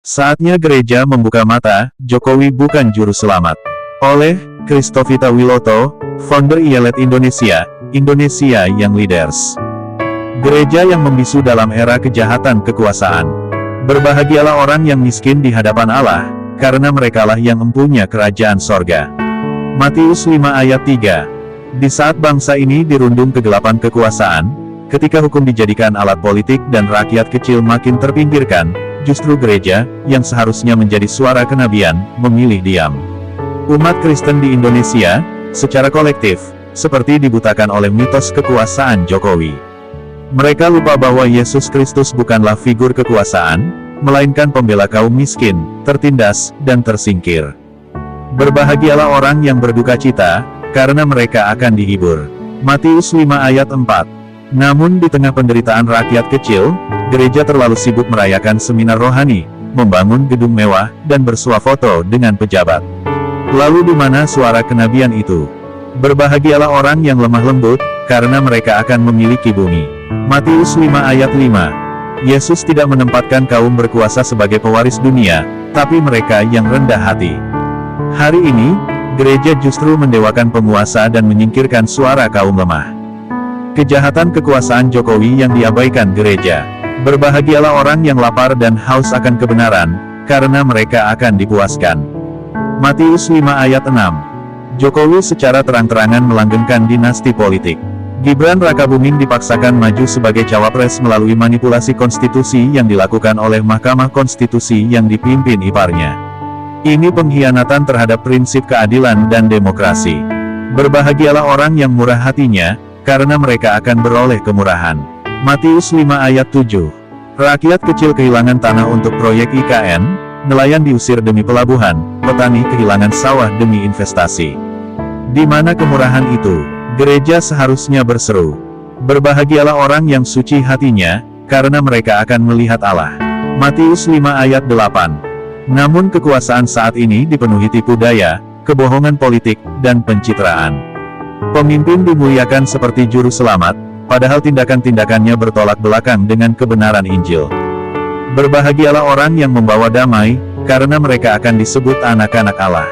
Saatnya gereja membuka mata, Jokowi bukan juru selamat. Oleh Christovita Wiloto, founder IELET Indonesia, Indonesia Young Leaders. Gereja yang membisu dalam era kejahatan kekuasaan. Berbahagialah orang yang miskin di hadapan Allah, karena merekalah yang mempunyai kerajaan sorga. Matius 5 ayat 3. Di saat bangsa ini dirundung kegelapan kekuasaan, ketika hukum dijadikan alat politik dan rakyat kecil makin terpinggirkan, justru gereja, yang seharusnya menjadi suara kenabian, memilih diam. Umat Kristen di Indonesia, secara kolektif, seperti dibutakan oleh mitos kekuasaan Jokowi. Mereka lupa bahwa Yesus Kristus bukanlah figur kekuasaan, melainkan pembela kaum miskin, tertindas, dan tersingkir. Berbahagialah orang yang berduka cita, karena mereka akan dihibur. Matius 5 ayat 4. Namun di tengah penderitaan rakyat kecil, gereja terlalu sibuk merayakan seminar rohani, membangun gedung mewah, dan bersuah foto dengan pejabat. Lalu di mana suara kenabian itu? Berbahagialah orang yang lemah lembut, karena mereka akan memiliki bumi. Matius 5 ayat 5. Yesus tidak menempatkan kaum berkuasa sebagai pewaris dunia, tapi mereka yang rendah hati. Hari ini, gereja justru mendewakan penguasa dan menyingkirkan suara kaum lemah. Kejahatan kekuasaan Jokowi yang diabaikan gereja. Berbahagialah orang yang lapar dan haus akan kebenaran, karena mereka akan dipuaskan. Matius 5 ayat 6. Jokowi secara terang-terangan melanggengkan dinasti politik. Gibran Rakabuming dipaksakan maju sebagai cawapres melalui manipulasi konstitusi yang dilakukan oleh Mahkamah Konstitusi yang dipimpin iparnya. Ini pengkhianatan terhadap prinsip keadilan dan demokrasi. Berbahagialah orang yang murah hatinya, karena mereka akan beroleh kemurahan. Matius 5 ayat 7. Rakyat kecil kehilangan tanah untuk proyek IKN, nelayan diusir demi pelabuhan, petani kehilangan sawah demi investasi. Di mana kemurahan itu? Gereja seharusnya berseru. Berbahagialah orang yang suci hatinya, karena mereka akan melihat Allah. Matius 5 ayat 8. Namun kekuasaan saat ini dipenuhi tipu daya, kebohongan politik, dan pencitraan. Pemimpin dimuliakan seperti juru selamat, padahal tindakan-tindakannya bertolak belakang dengan kebenaran Injil. Berbahagialah orang yang membawa damai, karena mereka akan disebut anak-anak Allah.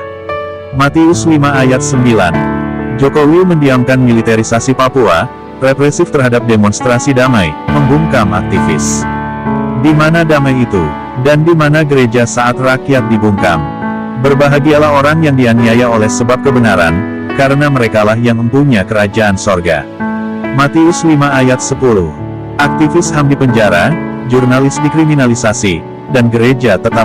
Matius 5 ayat 9. Jokowi mendiamkan militerisasi Papua, represif terhadap demonstrasi damai, membungkam aktivis. Di mana damai itu? Dan di mana gereja saat rakyat dibungkam? Berbahagialah orang yang dianiaya oleh sebab kebenaran, karena merekalah yang mempunyai kerajaan sorga. Matius 5 ayat 10. Aktivis HAM dipenjara, jurnalis dikriminalisasi, dan gereja tetap